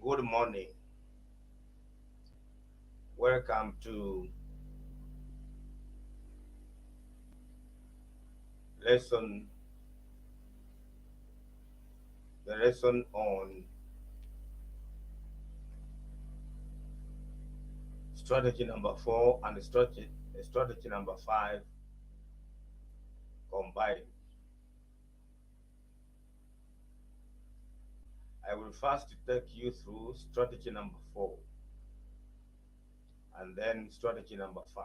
Good morning. Welcome to lesson the lesson on strategy number 4 and strategy number 5 combined. I will first take you through strategy number 4 and then strategy number 5.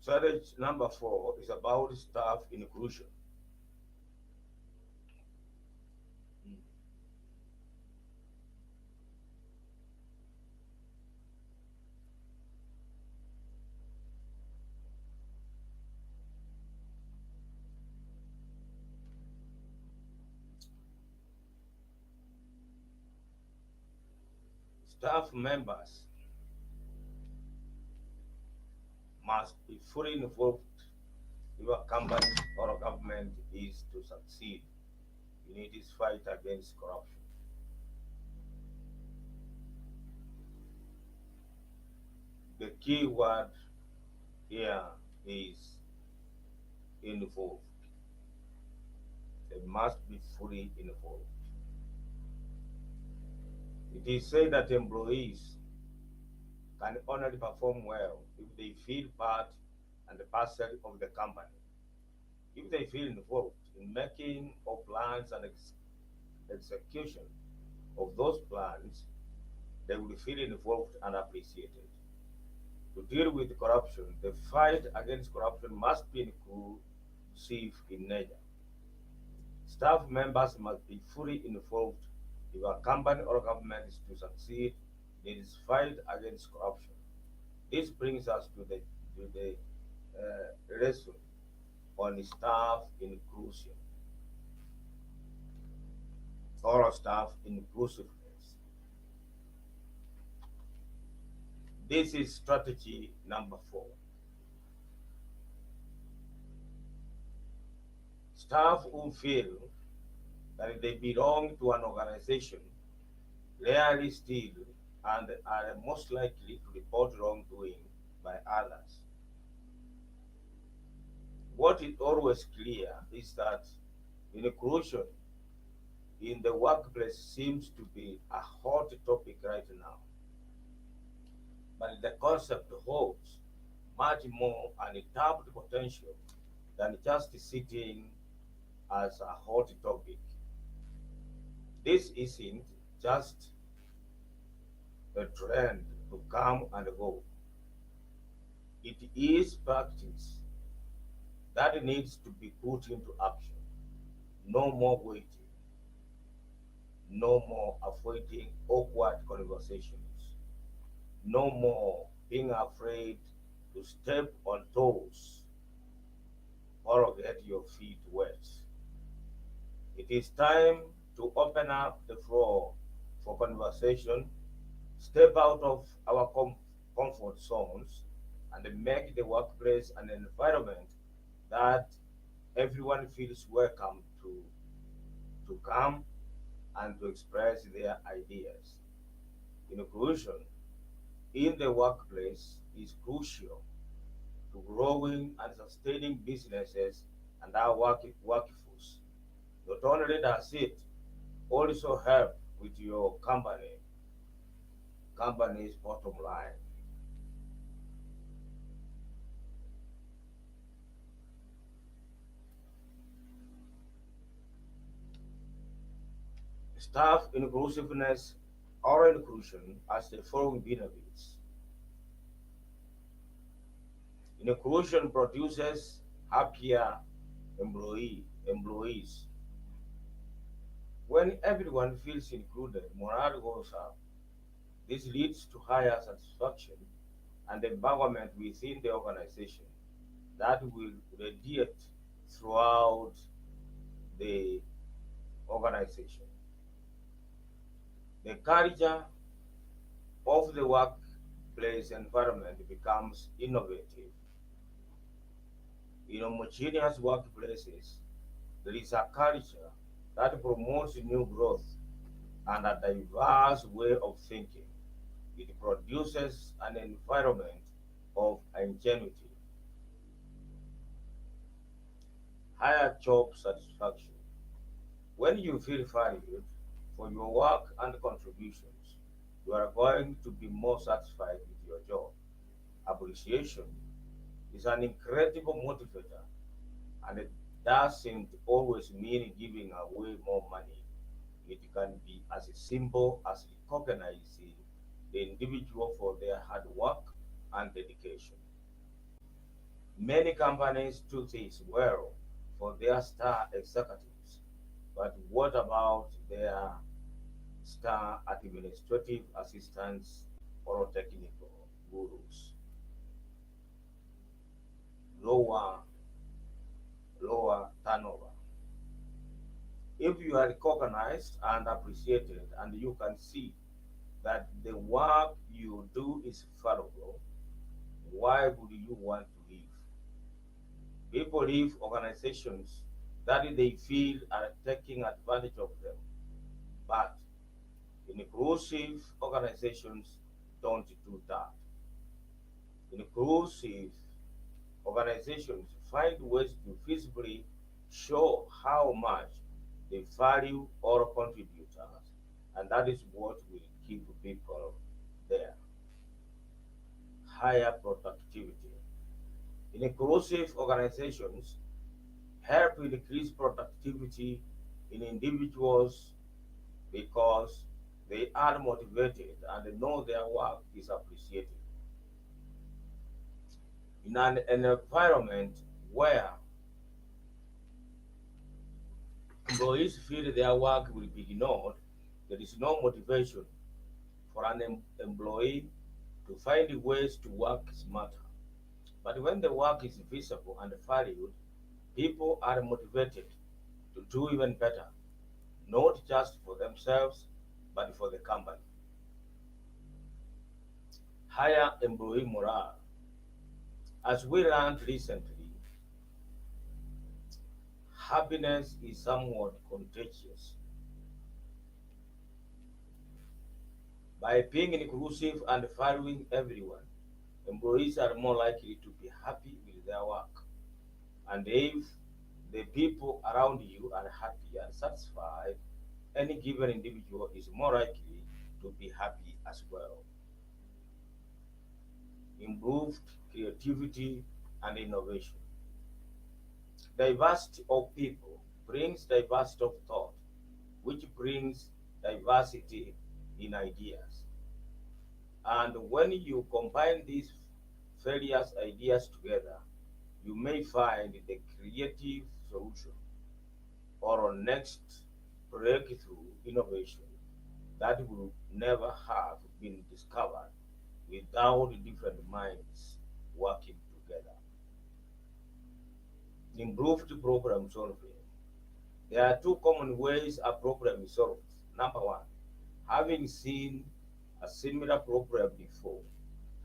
Strategy number 4 is about staff inclusion. Staff members must be fully involved if a company or a government is to succeed in its fight against corruption. The key word here is involved. They must be fully involved. It is said that employees can only perform well if they feel part and parcel of the company. If they feel involved in making of plans and execution of those plans, they will feel involved and appreciated. To deal with corruption, the fight against corruption must be inclusive in nature. Staff members must be fully involved if a company or government is to succeed in its fight against corruption. This brings us to the lesson on staff inclusion or staff inclusiveness. This is strategy number 4. Staff who feel that they belong to an organization rarely steal and are most likely to report wrongdoing by others. What is always clear is that inclusion in the workplace seems to be a hot topic right now, but the concept holds much more untapped potential than just sitting as a hot topic. This isn't just a trend to come and go. It is practice that needs to be put into action. No more waiting, no more avoiding awkward conversations, no more being afraid to step on toes or get your feet wet. It is time to open up the floor for conversation, step out of our comfort zones, and make the workplace an environment that everyone feels welcome to come and to express their ideas. Inclusion in the workplace is crucial to growing and sustaining businesses and our workforce. Not only does it also help with your company's bottom line. Staff inclusiveness or inclusion has the following benefits. Inclusion produces happier employees. When everyone feels included, morale goes up. This leads to higher satisfaction and empowerment within the organization that will radiate throughout the organization. The culture of the workplace environment becomes innovative. In homogeneous workplaces, there is a culture that promotes new growth and a diverse way of thinking. It produces an environment of ingenuity, higher job satisfaction. When you feel valued for your work and contributions, you are going to be more satisfied with your job. Appreciation is an incredible motivator, and it doesn't always mean giving away more money. It can be as simple as recognizing the individual for their hard work and dedication. Many companies do this well for their star executives, but what about their star administrative assistants or technical gurus? Lower, lower turnover. If you are recognized and appreciated and you can see that the work you do is valuable, why would you want to leave? People leave organizations that they feel are taking advantage of them, but inclusive organizations don't do that. Inclusive organizations find ways to visibly show how much they value all contributors, and that is what will keep people there. Higher productivity. Inclusive organizations help increase productivity in individuals because they are motivated and know their work is appreciated. In an environment where employees feel their work will be ignored, there is no motivation for an employee to find ways to work smarter. But when the work is visible and valued, people are motivated to do even better, not just for themselves, but for the company. Higher employee morale. As we learned recently, happiness is somewhat contagious. By being inclusive and valuing everyone, employees are more likely to be happy with their work. And if the people around you are happy and satisfied, any given individual is more likely to be happy as well. Improved creativity and innovation. Diversity of people brings diversity of thought, which brings diversity in ideas. And when you combine these various ideas together, you may find the creative solution or next breakthrough innovation that would never have been discovered without different minds working together. Improved problem solving. There are two common ways a problem is solved. Number one, having seen a similar problem before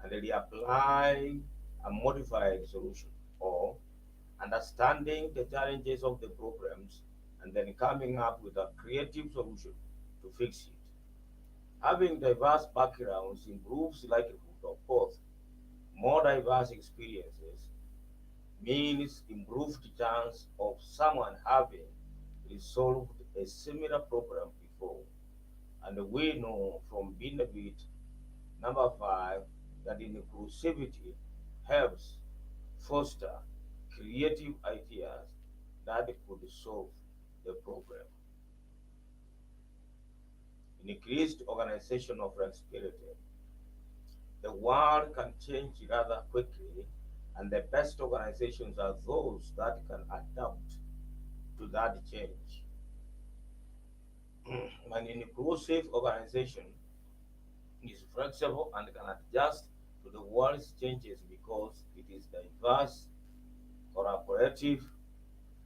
and reapplying a modified solution, or understanding the challenges of the problems and then coming up with a creative solution to fix it. Having diverse backgrounds improves likelihood of both. More diverse experiences means improved chance of someone having resolved a similar problem before. And we know from being a bit number five that inclusivity helps foster creative ideas that could solve the problem. Increased organizational flexibility. The world can change rather quickly, and the best organizations are those that can adapt to that change. An inclusive organization is flexible and can adjust to the world's changes because it is diverse, collaborative,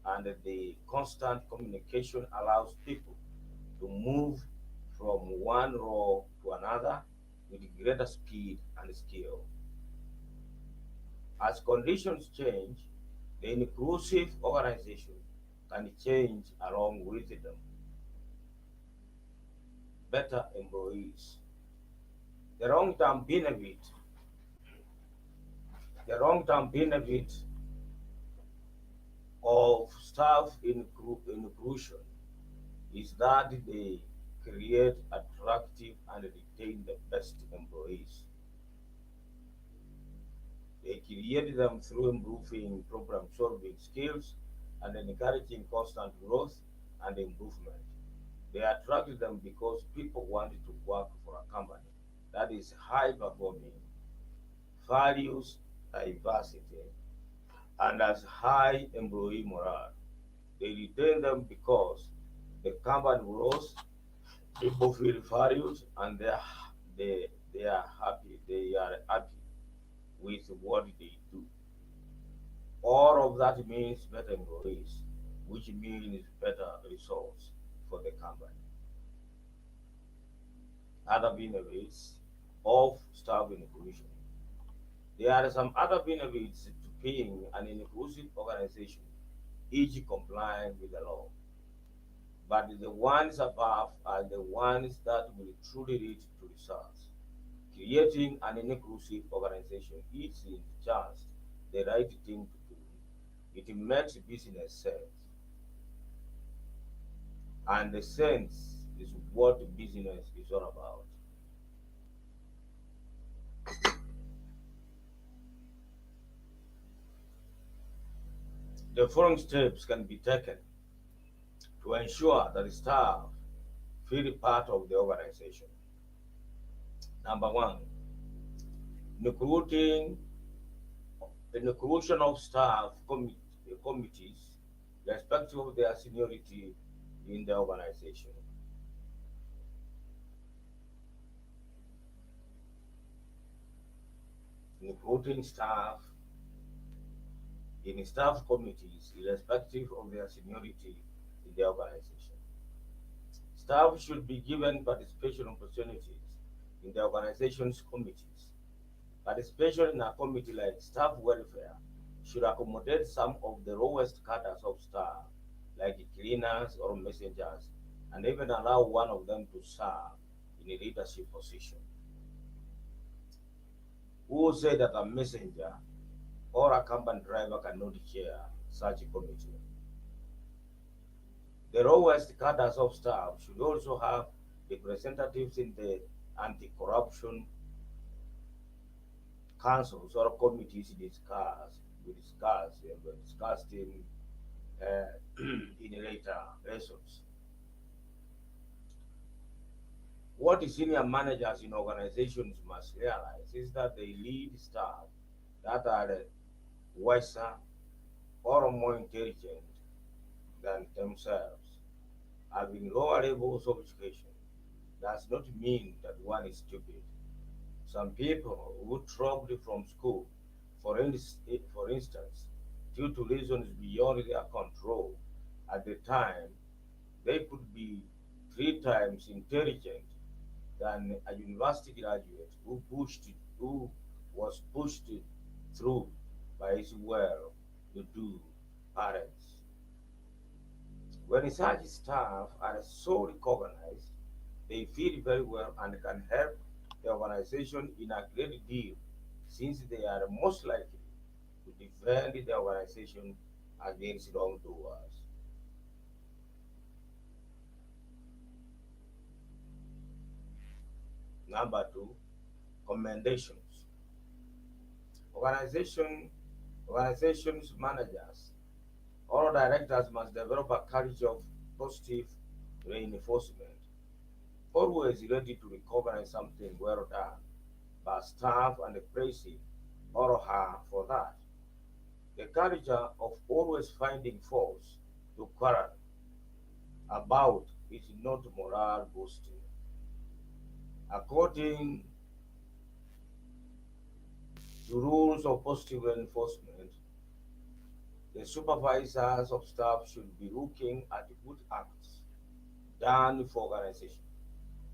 and the constant communication allows people to move from one role to another with greater speed and skill. As conditions change, the inclusive organization can change along with them. Better employees. The long-term benefit, the long-term benefit of staff inclusion is that they create attractive and retain the best employees. They create them through improving problem solving skills and encouraging constant growth and improvement. They attract them because people want to work for a company that is high performing, values diversity, and has high employee morale. They retain them because the company grows, people feel valued, and they are happy. They are happy with what they do. All of that means better employees, which means better results for the company. Other benefits of staff inclusion. There are some other benefits to being an inclusive organization, each complying with the law. But the ones above are the ones that will truly lead to results. Creating an inclusive organization isn't just the right thing to do. It makes business sense, and the sense is what business is all about. The following steps can be taken to ensure that the staff feel part of the organization. Number one, recruiting the inclusion of staff committees, respective of their seniority in the organization. Recruiting staff in staff committees, irrespective of their seniority in the organization. Staff should be given participation opportunities in the organization's committees. Participation in a committee like staff welfare should accommodate some of the lowest cadres of staff, like cleaners or messengers, and even allow one of them to serve in a leadership position. Who said that a messenger or a company driver cannot chair such a committee? The lowest cadres of staff should also have representatives in the anti-corruption councils or committees we discussed uh, in later lessons. What the senior managers in organizations must realize is that they lead staff that are wiser or more intelligent than themselves. Having lower levels of education does not mean that one is stupid. Some people who dropped from school, for instance, due to reasons beyond their control at the time, they could be three times intelligent than a university graduate who was pushed through by his well-to-do parents. When such staff are so recognized, they feel very well and can help the organization in a great deal since they are most likely to defend the organization against wrongdoers. Number two, commendations. Organization, organizations managers or directors must develop a culture of positive reinforcement, always ready to recognize something well done by staff and praise him or her for that. The culture of always finding faults to quarrel about is not morale boosting. According to rules of positive reinforcement, the supervisors of staff should be looking at good acts done for organization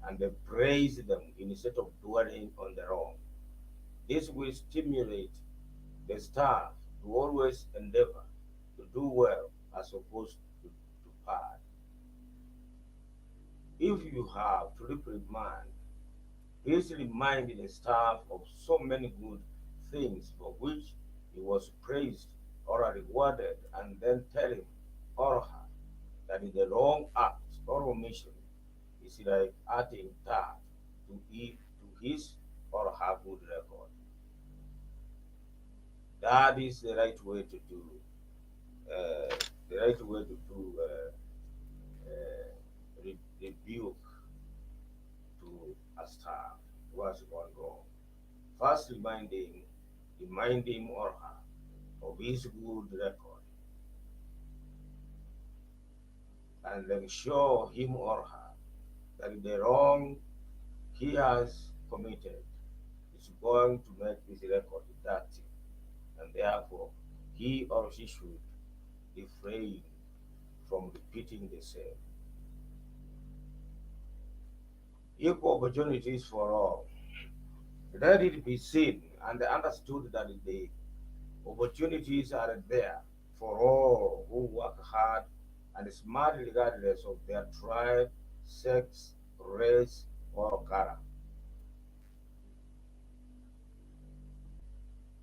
and they praise them instead of dwelling on the wrong. This will stimulate the staff to always endeavor to do well as opposed to bad. If you have to reprimand, please remind the staff of so many good things for which he was praised or rewarded, and then tell him or her that is the wrong act or omission is like adding that to his or her good record. That is the right way to do. The right way to do rebuke to a staff who has gone wrong. First, remind him or her of his good record, and then show him or her that the wrong he has committed is going to make his record dirty, and therefore he or she should refrain from repeating the same. Equal opportunities for all. Let it be seen and understood that the opportunities are there for all who work hard and smart regardless of their tribe, sex, race, or color.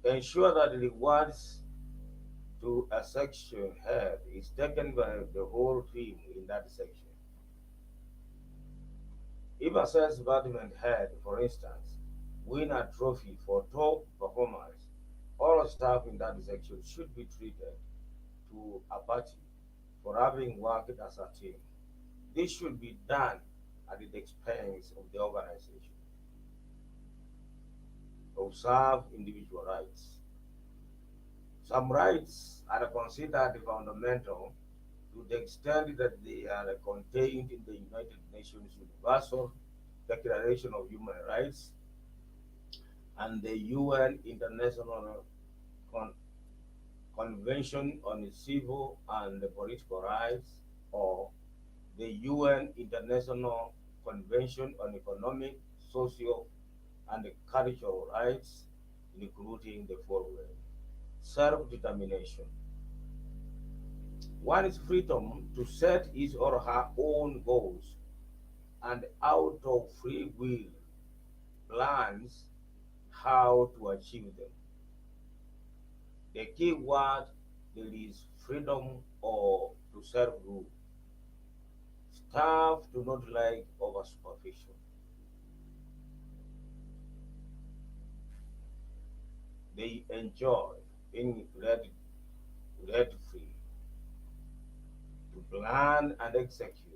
Ensure that rewards to a section head is taken by the whole team in that section. If a sales department head, for instance, win a trophy for top performance, all staff in that section should be treated to a party for having worked as a team. This should be done at the expense of the organization. Observe individual rights. Some rights are considered fundamental to the extent that they are contained in the United Nations Universal Declaration of Human Rights and the UN International Con- Convention on Civil and Political Rights, or the UN International Convention on Economic, Social, and Cultural Rights, including the following: self determination. One is freedom to set his or her own goals and out of free will plans how to achieve them. The key word there is freedom or to self rule. Staff do not like over supervision. They enjoy being let free to plan and execute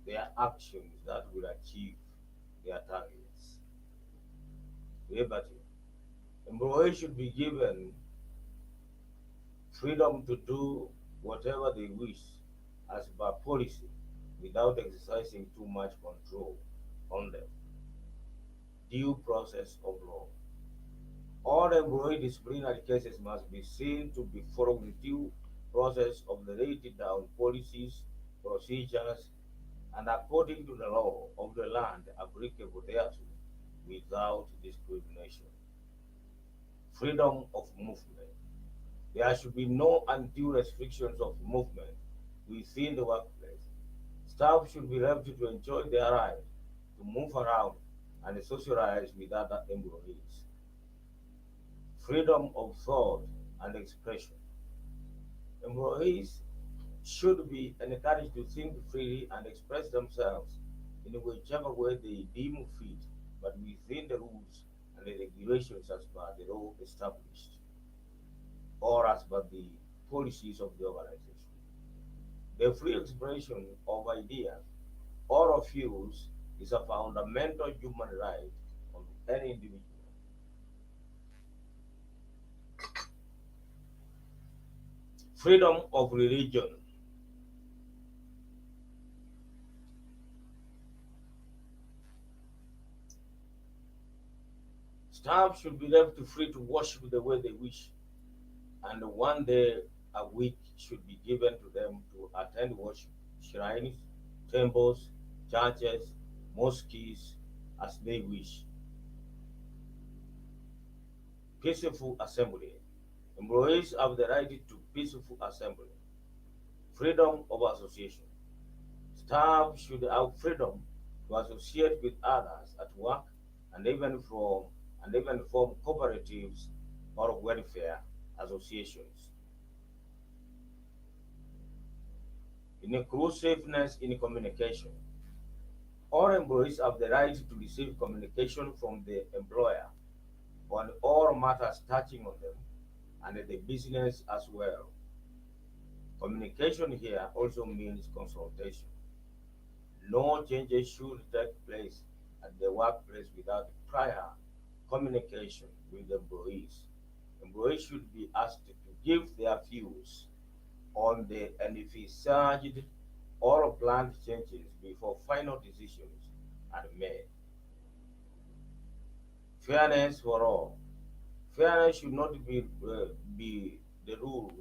their actions that will achieve their targets. Liberty. Employees should be given freedom to do whatever they wish as per policy without exercising too much control on them. Due process of law. All employee disciplinary cases must be seen to be following due process of the laid down policies, procedures, and according to the law of the land applicable thereto without discrimination. Freedom of movement. There should be no undue restrictions of movement within the workplace. Staff should be left to enjoy their right to move around and socialize with other employees. Freedom of thought and expression. Employees should be encouraged to think freely and express themselves in whichever way they deem fit, but within the rules and the regulations as per the law established or as per the policies of the organization. The free expression of ideas or of views is a fundamental human right of any individual. Freedom of religion. Staff should be left free to worship the way they wish, and one day a week should be given to them to attend worship shrines, temples, churches, mosques as they wish. Peaceful assembly. Employees have the right to peaceful assembly, freedom of association. Staff should have freedom to associate with others at work and even form cooperatives or welfare associations. Inclusiveness in communication. All employees have the right to receive communication from the employer on all matters touching on them and the business as well. Communication here also means consultation. No changes should take place at the workplace without prior communication with the employees. Employees should be asked to give their views on the envisaged or planned changes before final decisions are made. Fairness for all. Fairness should not be the rule,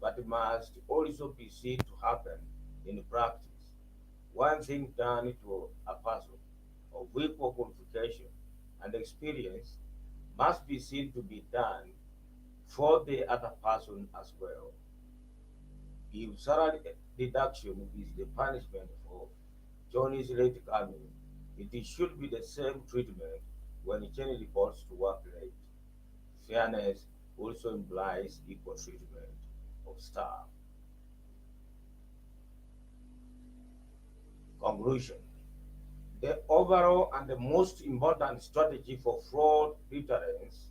but it must also be seen to happen in practice. One thing done to a person of equal qualification and experience must be seen to be done for the other person as well. If salary deduction is the punishment for Johnny's late coming, it should be the same treatment when Jenny reports to work late. Fairness also implies equal treatment of staff. Conclusion. The overall and the most important strategy for fraud deterrence,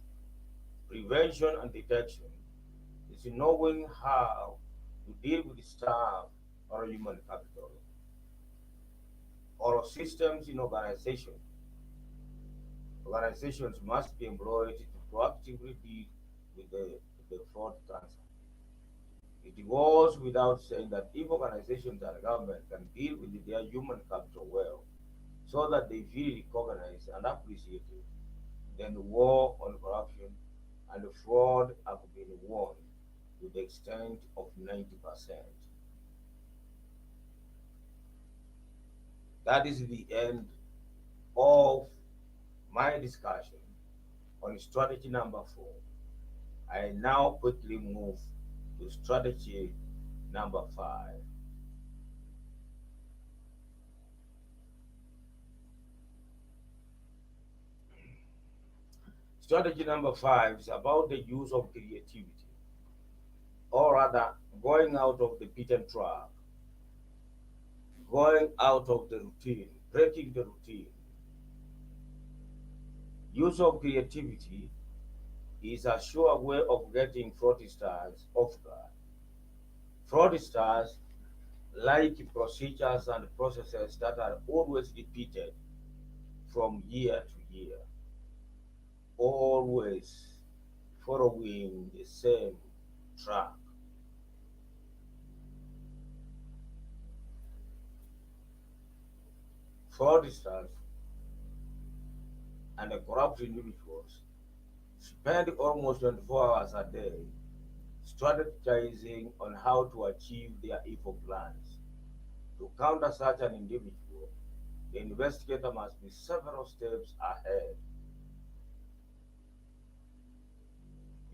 prevention, and detection is knowing how to deal with staff or human capital or systems in organization. Organizations must be employed to proactively deal with the fraud cancer. It goes without saying that if organizations and government can deal with their human capital well, so that they feel recognized and appreciated, then the war on corruption and fraud have been won to the extent of 90%. That is the end of my discussion on strategy number 4. I now quickly move to strategy number 5. Strategy number 5 is about the use of creativity, or rather, going out of the beaten track, going out of the routine, breaking the routine. Use of creativity is a sure way of getting fraudsters off guard. Fraudsters like procedures and processes that are always repeated from year to year, always following the same track. Fraudsters and corrupt individuals spend almost 24 hours a day strategizing on how to achieve their evil plans. To counter such an individual, the investigator must be several steps ahead.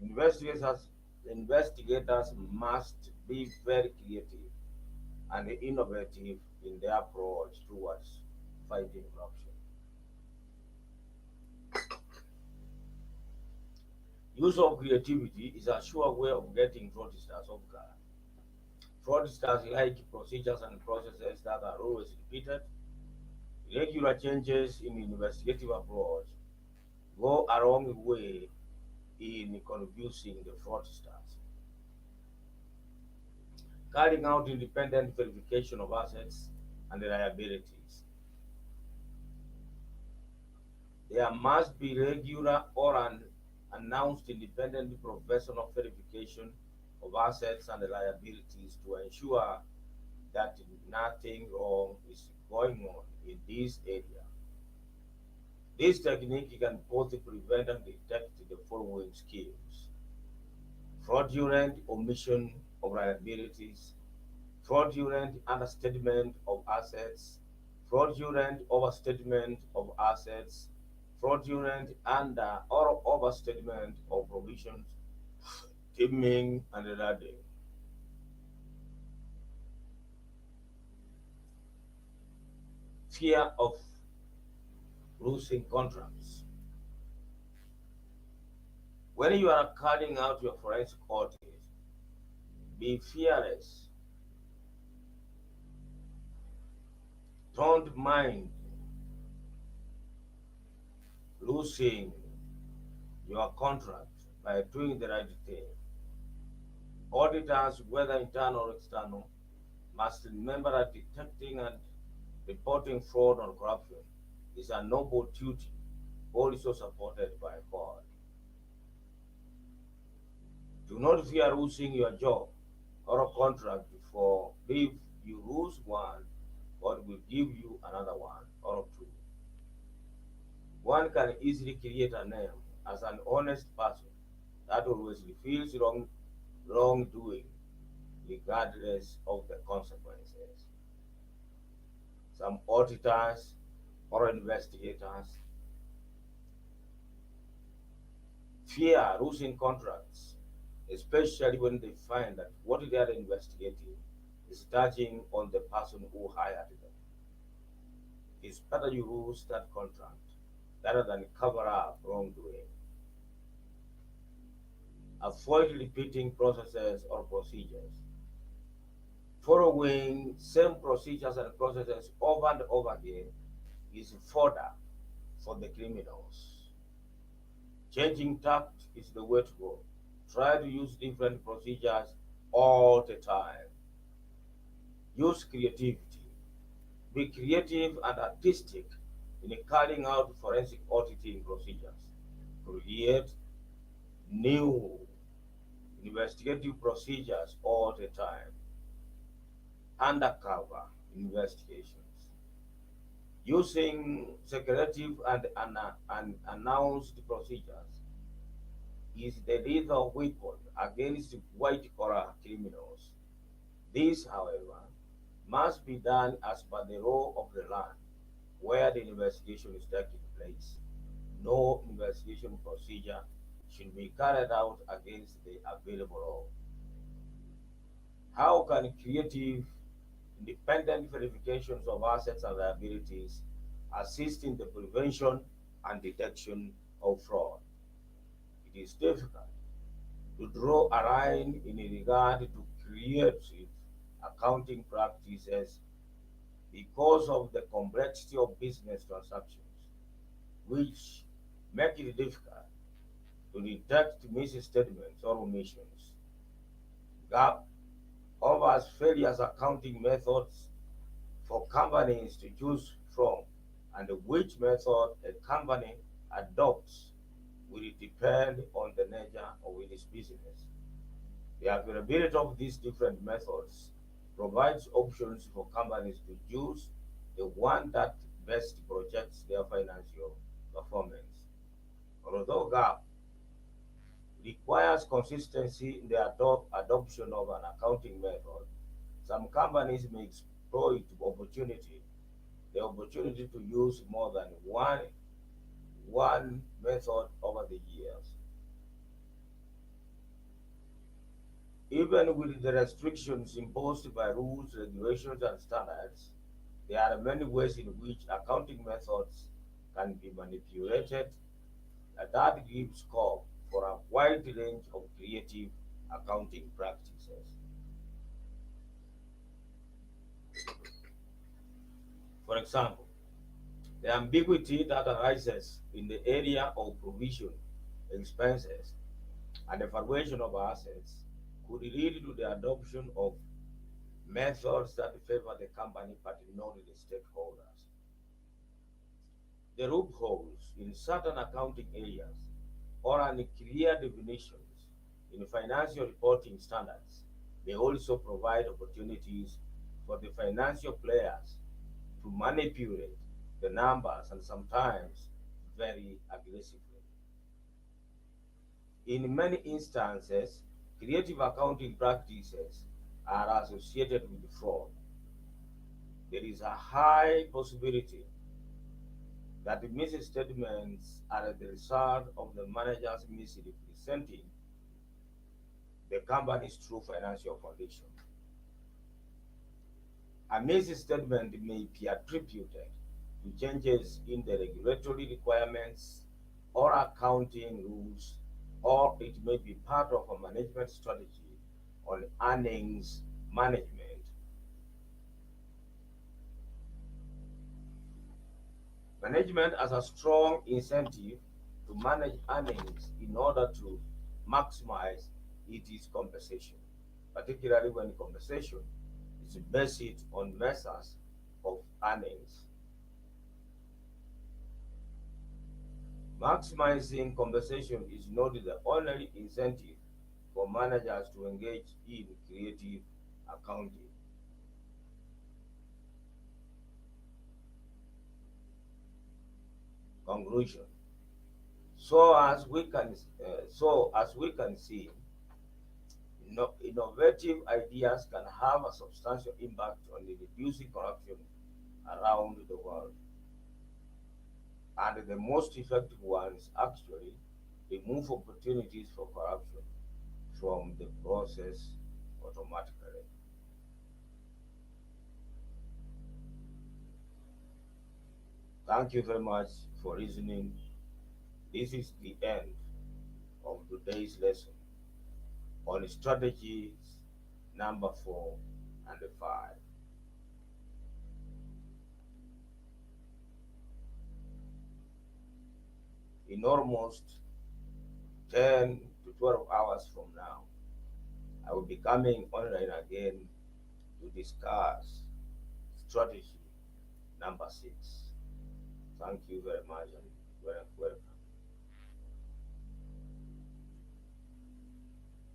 Investigators, investigators must be very creative and innovative in their approach towards fighting corruption. Use of creativity is a sure way of getting fraudsters off guard. Fraudsters like procedures and processes that are always repeated. Regular changes in investigative approach go a long way in confusing the fraudsters. Carrying out independent verification of assets and liabilities. There must be regular or announced independent professional verification of assets and liabilities to ensure that nothing wrong is going on in this area. This technique can both prevent and detect the following schemes: fraudulent omission of liabilities, fraudulent understatement of assets, fraudulent overstatement of assets, fraudulent under or overstatement of provisions, timing and lading. Fear of losing contracts. When you are carrying out your forensic audit, be fearless. Don't mind losing your contract by doing the right thing. Auditors, whether internal or external, must remember that detecting and reporting fraud or corruption is a noble duty, also supported by God. Do not fear losing your job or a contract, for if you lose one, God will give you another one or two. One can easily create a name as an honest person that always reveals wrongdoing regardless of the consequences. Some auditors or investigators fear losing contracts, especially when they find that what they are investigating is touching on the person who hired them. It's better you lose that contract rather than cover up wrongdoing. Avoid repeating processes or procedures. Following same procedures and processes over and over again is fodder for the criminals. Changing tact is the way to go. Try to use different procedures all the time. Use creativity. Be creative and artistic in carrying out forensic auditing procedures. Create new investigative procedures all the time. Undercover investigations. Using secretive and unannounced procedures is the lethal weapon against white collar criminals. This, however, must be done as per the law of the land where the investigation is taking place. No investigation procedure should be carried out against the available law. How can creative, independent verifications of assets and liabilities assist in the prevention and detection of fraud? It is difficult to draw a line in regard to creative accounting practices because of the complexity of business transactions, which make it difficult to detect misstatements or omissions. GAP offers various accounting methods for companies to choose from, and which method a company adopts will depend on the nature of its business. The availability of these different methods provides options for companies to choose the one that best projects their financial performance. Although GAP requires consistency in the adoption of an accounting method, some companies may exploit the opportunity to use more than one method over the years. Even with the restrictions imposed by rules, regulations, and standards, there are many ways in which accounting methods can be manipulated that gives scope for a wide range of creative accounting practices. For example, the ambiguity that arises in the area of provision, expenses, and evaluation of assets could lead to the adoption of methods that favor the company but not the stakeholders. The loopholes in certain accounting areas or unclear definitions in financial reporting standards may also provide opportunities for the financial players to manipulate the numbers and sometimes very aggressively. In many instances, creative accounting practices are associated with fraud. There is a high possibility that the misstatements are the result of the managers misrepresenting the company's true financial condition. A misstatement may be attributed to changes in the regulatory requirements or accounting rules, or it may be part of a management strategy on earnings management. Management has a strong incentive to manage earnings in order to maximize its compensation, particularly when compensation is based on measures of earnings. Maximizing compensation is not the only incentive for managers to engage in creative accounting. Conclusion. So as we can see, innovative ideas can have a substantial impact on the reducing corruption around the world, and the most effective ones actually remove opportunities for corruption from the process automatically. Thank you very much for listening. This is the end of today's lesson on strategies number 4 and 5. In almost 10 to 12 hours from now, I will be coming online again to discuss strategy number 6. Thank you very much and welcome.